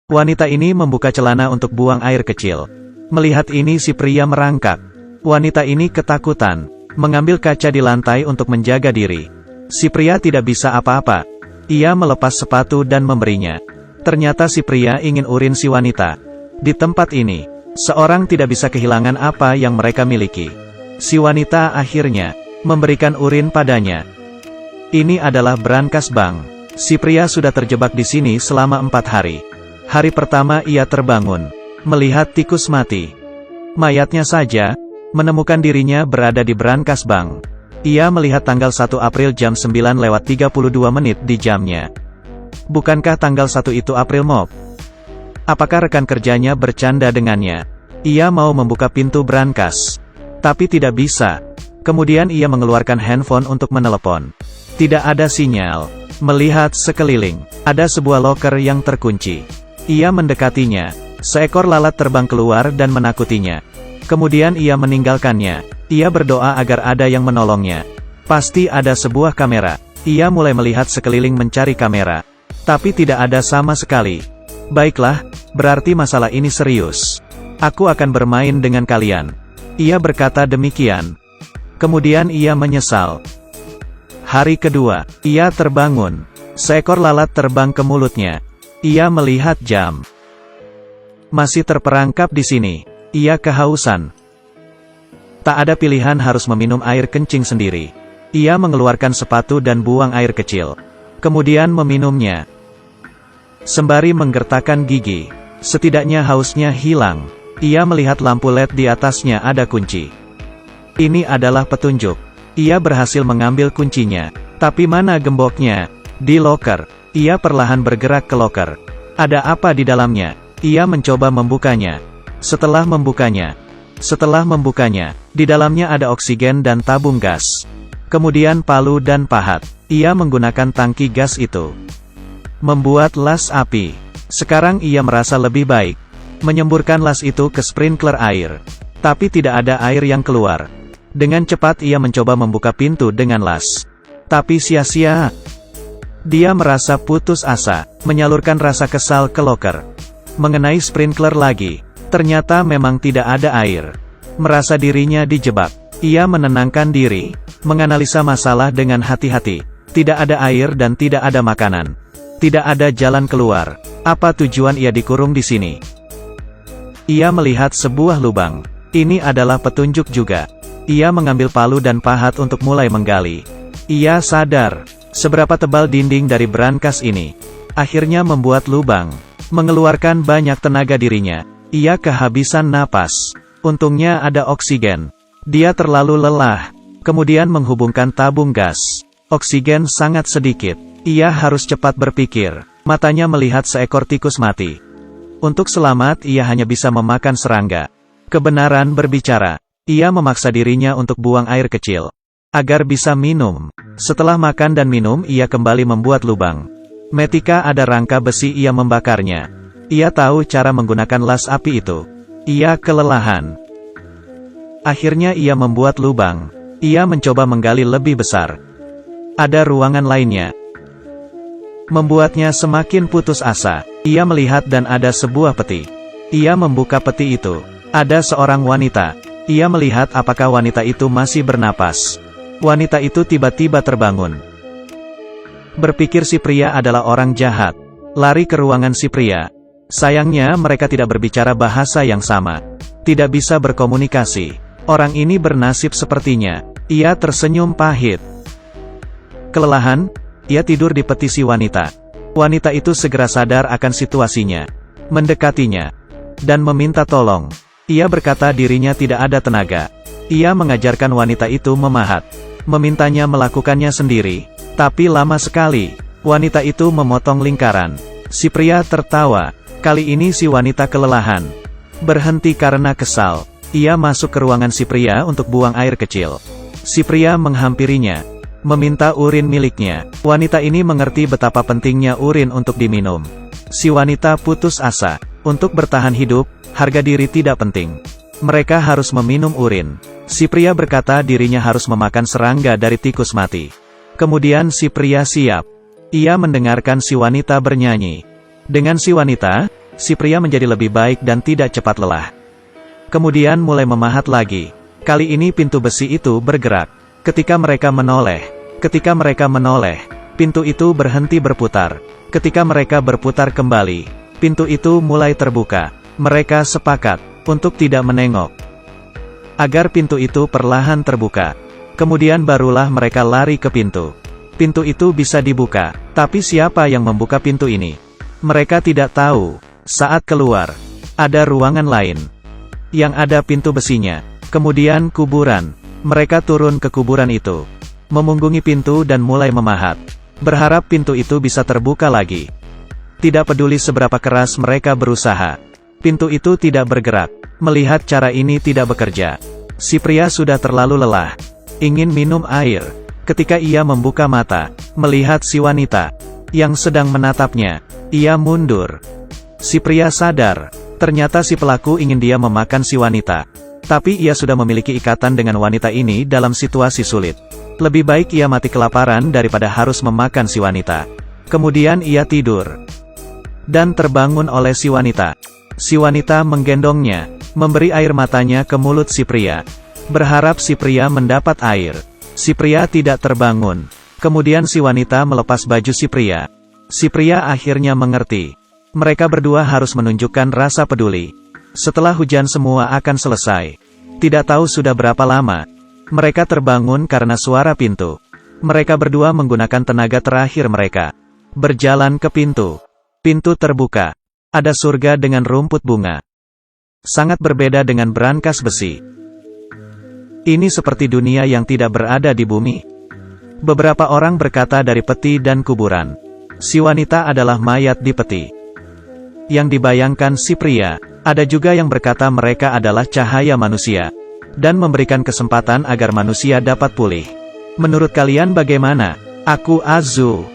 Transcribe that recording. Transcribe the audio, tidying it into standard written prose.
Wanita ini membuka celana untuk buang air kecil. Melihat ini si pria merangkak. Wanita ini ketakutan, mengambil kaca di lantai untuk menjaga diri. Si pria tidak bisa apa-apa. Ia melepas sepatu dan memberinya. Ternyata si pria ingin urin si wanita. Di tempat ini, seorang tidak bisa kehilangan apa yang mereka miliki. Si wanita akhirnya memberikan urin padanya. Ini adalah brankas bank. Si pria sudah terjebak di sini selama 4 hari. Hari pertama ia terbangun, melihat tikus mati. Mayatnya saja, menemukan dirinya berada di brankas bank. Ia melihat tanggal 1 April jam 9:32 di jamnya. Bukankah tanggal 1 itu April Mop? Apakah rekan kerjanya bercanda dengannya? Ia mau membuka pintu brankas, tapi tidak bisa. Kemudian ia mengeluarkan handphone untuk menelepon. Tidak ada sinyal. Melihat sekeliling, ada sebuah loker yang terkunci. Ia mendekatinya. Seekor lalat terbang keluar dan menakutinya. Kemudian ia meninggalkannya. Ia berdoa agar ada yang menolongnya. Pasti ada sebuah kamera. Ia mulai melihat sekeliling mencari kamera. Tapi tidak ada sama sekali. Baiklah, berarti masalah ini serius. Aku akan bermain dengan kalian. Ia berkata demikian. Kemudian ia menyesal. Hari kedua, ia terbangun. Seekor lalat terbang ke mulutnya. Ia melihat jam. Masih terperangkap di sini. Ia kehausan. Tak ada pilihan harus meminum air kencing sendiri. Ia mengeluarkan sepatu dan buang air kecil. Kemudian meminumnya. Sembari menggertakkan gigi. Setidaknya hausnya hilang. Ia melihat lampu LED di atasnya ada kunci. Ini adalah petunjuk. Ia berhasil mengambil kuncinya. Tapi mana gemboknya? Di loker. Ia perlahan bergerak ke loker. Ada apa di dalamnya? Ia mencoba membukanya. Setelah membukanya, di dalamnya ada oksigen dan tabung gas. Kemudian palu dan pahat. Ia menggunakan tangki gas itu. Membuat las api. Sekarang ia merasa lebih baik. Menyemburkan las itu ke sprinkler air. Tapi tidak ada air yang keluar. Dengan cepat ia mencoba membuka pintu dengan las. Tapi sia-sia. Dia merasa putus asa, menyalurkan rasa kesal ke loker. Mengenai sprinkler lagi. Ternyata memang tidak ada air. Merasa dirinya dijebak. Ia menenangkan diri, menganalisa masalah dengan hati-hati. Tidak ada air dan tidak ada makanan. Tidak ada jalan keluar. Apa tujuan ia dikurung di sini? Ia melihat sebuah lubang. Ini adalah petunjuk juga. Ia mengambil palu dan pahat untuk mulai menggali. Ia sadar, seberapa tebal dinding dari brankas ini. Akhirnya membuat lubang. Mengeluarkan banyak tenaga dirinya. Ia kehabisan napas. Untungnya ada oksigen. Dia terlalu lelah. Kemudian menghubungkan tabung gas. Oksigen sangat sedikit. Ia harus cepat berpikir. Matanya melihat seekor tikus mati. Untuk selamat ia hanya bisa memakan serangga. Kebenaran berbicara. Ia memaksa dirinya untuk buang air kecil. Agar bisa minum. Setelah makan dan minum ia kembali membuat lubang. Ketika ada rangka besi ia membakarnya. Ia tahu cara menggunakan las api itu. Ia kelelahan. Akhirnya ia membuat lubang. Ia mencoba menggali lebih besar. Ada ruangan lainnya. Membuatnya semakin putus asa. Ia melihat dan ada sebuah peti. Ia membuka peti itu. Ada seorang wanita. Ia melihat apakah wanita itu masih bernapas. Wanita itu tiba-tiba terbangun. Berpikir si pria adalah orang jahat. Lari ke ruangan si pria. Sayangnya mereka tidak berbicara bahasa yang sama. Tidak bisa berkomunikasi. Orang ini bernasib sepertinya. Ia tersenyum pahit. Kelelahan, ia tidur di peti si wanita. Wanita itu segera sadar akan situasinya. Mendekatinya. Dan meminta tolong. Ia berkata dirinya tidak ada tenaga. Ia mengajarkan wanita itu memahat. Memintanya melakukannya sendiri. Tapi lama sekali. Wanita itu memotong lingkaran. Si pria tertawa. Kali ini si wanita kelelahan. Berhenti karena kesal. Ia masuk ke ruangan si pria untuk buang air kecil. Si pria menghampirinya. Meminta urin miliknya. Wanita ini mengerti betapa pentingnya urin untuk diminum. Si wanita putus asa. Untuk bertahan hidup, harga diri tidak penting. Mereka harus meminum urin. Si pria berkata dirinya harus memakan serangga dari tikus mati. Kemudian si pria siap. Ia mendengarkan si wanita bernyanyi. Dengan si wanita, si pria menjadi lebih baik dan tidak cepat lelah. Kemudian mulai memahat lagi. Kali ini pintu besi itu bergerak. Ketika mereka menoleh, pintu itu berhenti berputar. Ketika mereka berputar kembali, pintu itu mulai terbuka. Mereka sepakat untuk tidak menengok, agar pintu itu perlahan terbuka. Kemudian barulah mereka lari ke pintu. Pintu itu bisa dibuka, tapi siapa yang membuka pintu ini? Mereka tidak tahu. Saat keluar, ada ruangan lain yang ada pintu besinya. Kemudian kuburan. Mereka turun ke kuburan itu, memunggungi pintu dan mulai memahat, berharap pintu itu bisa terbuka lagi. Tidak peduli seberapa keras mereka berusaha, pintu itu tidak bergerak. Melihat cara ini tidak bekerja, si pria sudah terlalu lelah, ingin minum air. Ketika ia membuka mata, melihat si wanita yang sedang menatapnya, ia mundur. Si pria sadar, ternyata si pelaku ingin dia memakan si wanita. Tapi ia sudah memiliki ikatan dengan wanita ini dalam situasi sulit. Lebih baik ia mati kelaparan daripada harus memakan si wanita. Kemudian ia tidur dan terbangun oleh si wanita. Si wanita menggendongnya, memberi air matanya ke mulut si pria, berharap si pria mendapat air. Si pria tidak terbangun. Kemudian si wanita melepas baju si pria. Si pria akhirnya mengerti. Mereka berdua harus menunjukkan rasa peduli. Setelah hujan semua akan selesai. Tidak tahu sudah berapa lama, mereka terbangun karena suara pintu. Mereka berdua menggunakan tenaga terakhir mereka, berjalan ke pintu. Pintu terbuka. Ada surga dengan rumput bunga. Sangat berbeda dengan brankas besi. Ini seperti dunia yang tidak berada di bumi. Beberapa orang berkata dari peti dan kuburan. Si wanita adalah mayat di peti. Yang dibayangkan si pria. Ada juga yang berkata mereka adalah cahaya manusia, dan memberikan kesempatan agar manusia dapat pulih. Menurut kalian bagaimana? Aku Azu.